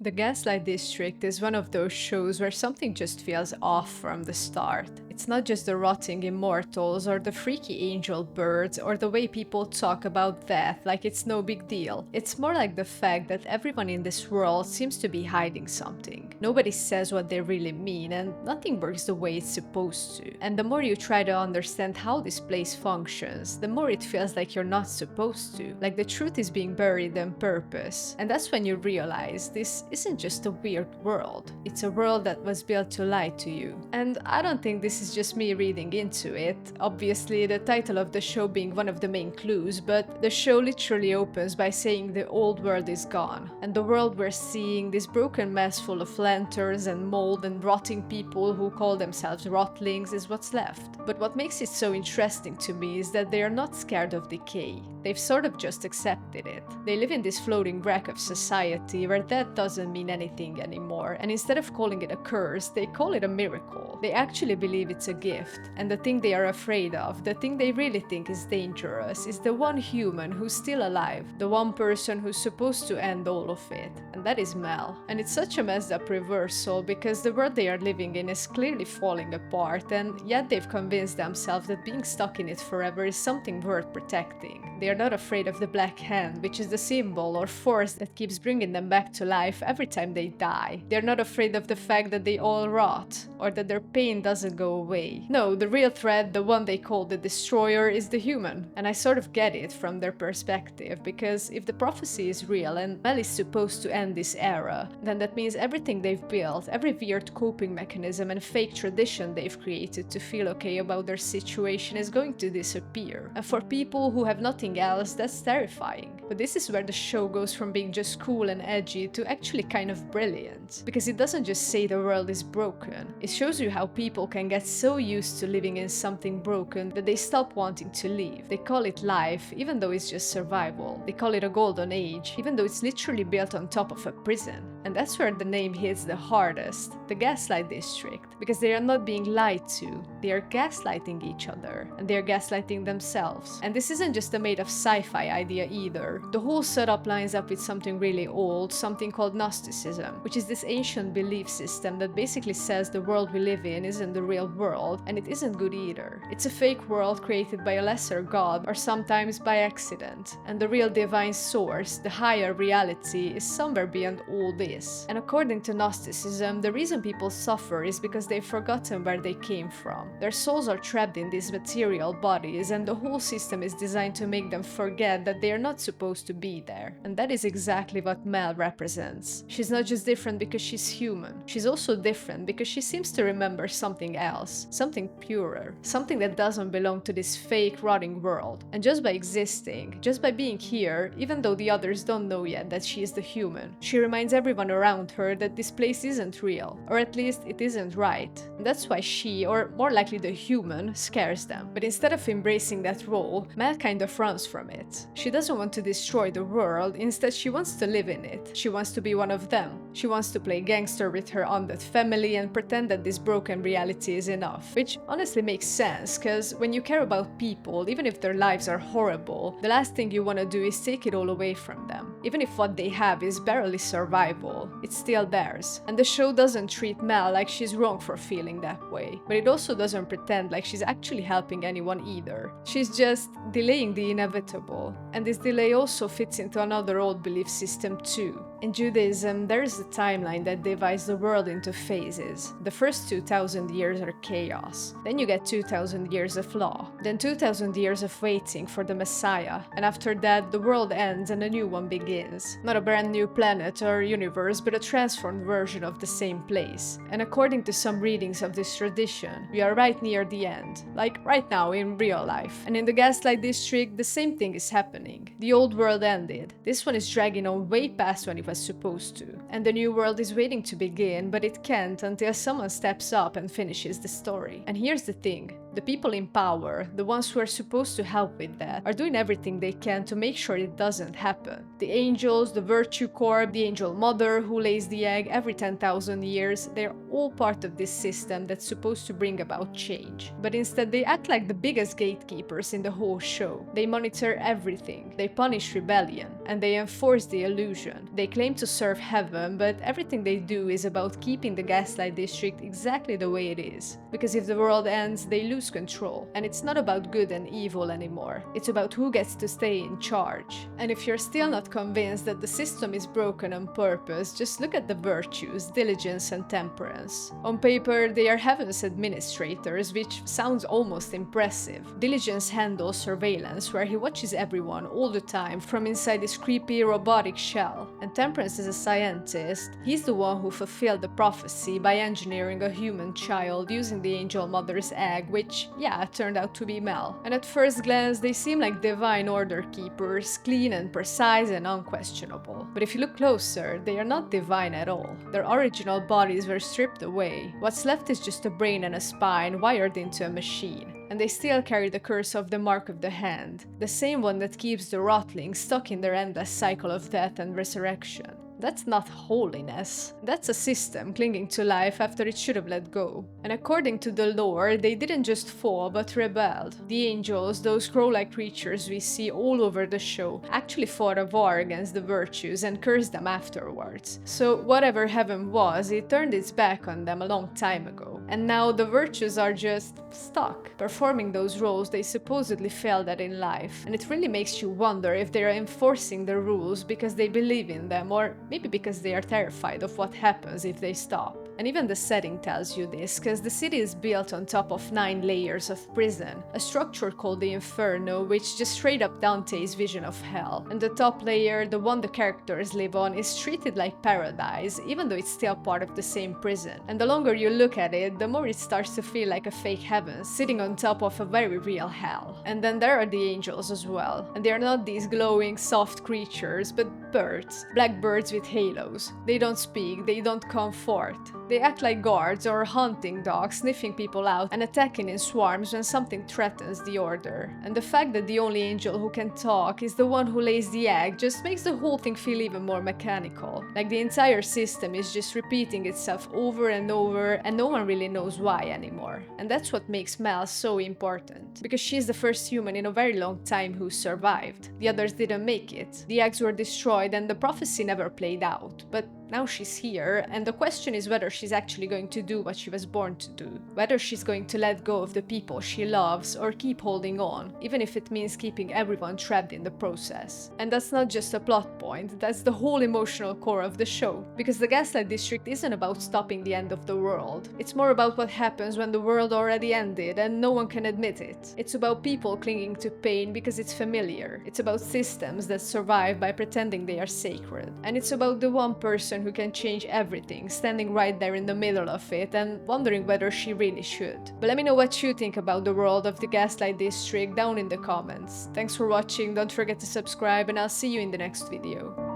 The Gaslight District is one of those shows where something just feels off from the start. It's not just the rotting immortals or the freaky angel birds or the way people talk about death like it's no big deal. It's more like the fact that everyone in this world seems to be hiding something. Nobody says what they really mean and nothing works the way it's supposed to. And the more you try to understand how this place functions, the more it feels like you're not supposed to. Like the truth is being buried on purpose. And that's when you realize this isn't just a weird world. It's a world that was built to lie to you. And I don't think this is just me reading into it. Obviously, the title of the show being one of the main clues, but the show literally opens by saying the old world is gone. And the world we're seeing, this broken mess full of lanterns and mold and rotting people who call themselves rotlings, is what's left. But what makes it so interesting to me is that they are not scared of decay. They've sort of just accepted it. They live in this floating wreck of society where death doesn't mean anything anymore, and instead of calling it a curse, they call it a miracle. They actually believe it's a gift, and the thing they are afraid of, the thing they really think is dangerous, is the one human who's still alive, the one person who's supposed to end all of it, and that is Mel. And it's such a messed up reversal because the world they are living in is clearly falling apart, and yet they've convinced themselves that being stuck in it forever is something worth protecting. They are not afraid of the Black Hand, which is the symbol or force that keeps bringing them back to life every time they die. They're not afraid of the fact that they all rot, or that their pain doesn't go away. No, the real threat, the one they call the Destroyer, is the human. And I sort of get it from their perspective, because if the prophecy is real and Mel is supposed to end this era, then that means everything they've built, every weird coping mechanism and fake tradition they've created to feel okay about their situation is going to disappear. And for people who have nothing else, that's terrifying. But this is where the show goes from being just cool and edgy to actually kind of brilliant. Because it doesn't just say the world is broken, it shows you how people can get so used to living in something broken that they stop wanting to leave. They call it life, even though it's just survival. They call it a golden age, even though it's literally built on top of a prison. And that's where the name hits the hardest, the Gaslight District, because they are not being lied to, they are gaslighting each other, and they are gaslighting themselves. And this isn't just a made-up sci-fi idea either. The whole setup lines up with something really old, something called Gnosticism, which is this ancient belief system that basically says the world we live in isn't the real world, and it isn't good either. It's a fake world created by a lesser god, or sometimes by accident, and the real divine source, the higher reality, is somewhere beyond all this. And according to Gnosticism, the reason people suffer is because they've forgotten where they came from. Their souls are trapped in these material bodies, and the whole system is designed to make them forget that they are not supposed to be there. And that is exactly what Mel represents. She's not just different because she's human. She's also different because she seems to remember something else, something purer, something that doesn't belong to this fake, rotting world. And just by existing, just by being here, even though the others don't know yet that she is the human, she reminds everyone around her that this place isn't real, or at least it isn't right. And that's why she, or more likely the human, scares them. But instead of embracing that role, Mel kind of runs from it. She doesn't want to destroy the world, instead she wants to live in it. She wants to be one of them. She wants to play gangster with her undead family and pretend that this broken reality is enough. Which honestly makes sense, cause when you care about people, even if their lives are horrible, the last thing you want to do is take it all away from them. Even if what they have is barely survival, it's still theirs. And the show doesn't treat Mel like she's wrong for feeling that way, but it also doesn't pretend like she's actually helping anyone either. She's just delaying the inevitable. And this delay also fits into another old belief system too. In Judaism, there is a timeline that divides the world into phases. The first 2,000 years are chaos. Then you get 2,000 years of law. Then 2,000 years of waiting for the Messiah. And after that, the world ends and a new one begins. Not a brand new planet or universe, but a transformed version of the same place. And according to some readings of this tradition, we are right near the end. Like right now in real life. And in the Gaslight District, the same thing is happening. The old world ended. This one is dragging on way past when it was supposed to. And the new world is waiting to begin, but it can't until someone steps up and finishes the story. And here's the thing. The people in power, the ones who are supposed to help with that, are doing everything they can to make sure it doesn't happen. The angels, the virtue corps, the angel mother who lays the egg every 10,000 years, they're all part of this system that's supposed to bring about change. But instead they act like the biggest gatekeepers in the whole show. They monitor everything, they punish rebellion, and they enforce the illusion. They claim to serve heaven, but everything they do is about keeping the Gaslight District exactly the way it is. Because if the world ends, they lose control. And it's not about good and evil anymore. It's about who gets to stay in charge. And if you're still not convinced that the system is broken on purpose, just look at the virtues, diligence and temperance. On paper, they are heaven's administrators, which sounds almost impressive. Diligence handles surveillance, where he watches everyone all the time from inside this creepy robotic shell. And temperance is a scientist. He's the one who fulfilled the prophecy by engineering a human child using the angel mother's egg, which, yeah, turned out to be Mel. And at first glance, they seem like divine order keepers, clean and precise and unquestionable. But if you look closer, they are not divine at all. Their original bodies were stripped away. What's left is just a brain and a spine wired into a machine. And they still carry the curse of the mark of the hand, the same one that keeps the rotlings stuck in their endless cycle of death and resurrection. That's not holiness. That's a system clinging to life after it should have let go. And according to the lore, they didn't just fall, but rebelled. The angels, those crow-like creatures we see all over the show, actually fought a war against the virtues and cursed them afterwards. So whatever heaven was, it turned its back on them a long time ago. And now the virtues are just stuck, performing those roles they supposedly failed at in life. And it really makes you wonder if they are enforcing the rules because they believe in them, or maybe because they are terrified of what happens if they stop. And even the setting tells you this, because the city is built on top of 9 layers of prison, a structure called the Inferno, which just straight up Dante's vision of hell. And the top layer, the one the characters live on, is treated like paradise, even though it's still part of the same prison. And the longer you look at it, the more it starts to feel like a fake heaven, sitting on top of a very real hell. And then there are the angels as well. And they are not these glowing, soft creatures, but birds. Black birds with halos. They don't speak, they don't comfort. They act like guards or hunting dogs, sniffing people out and attacking in swarms when something threatens the order. And the fact that the only angel who can talk is the one who lays the egg just makes the whole thing feel even more mechanical. Like the entire system is just repeating itself over and over, and no one really knows why anymore. And that's what makes Mel so important, because she's the first human in a very long time who survived. The others didn't make it. The eggs were destroyed and the prophecy never played out. But now she's here, and the question is whether she's actually going to do what she was born to do. Whether she's going to let go of the people she loves or keep holding on, even if it means keeping everyone trapped in the process. And that's not just a plot point, that's the whole emotional core of the show. Because the Gaslight District isn't about stopping the end of the world. It's more about what happens when the world already ended and no one can admit it. It's about people clinging to pain because it's familiar. It's about systems that survive by pretending they are sacred. And it's about the one person who can change everything, standing right there in the middle of it and wondering whether she really should. But let me know what you think about the world of the Gaslight District down in the comments. Thanks for watching, don't forget to subscribe, and I'll see you in the next video.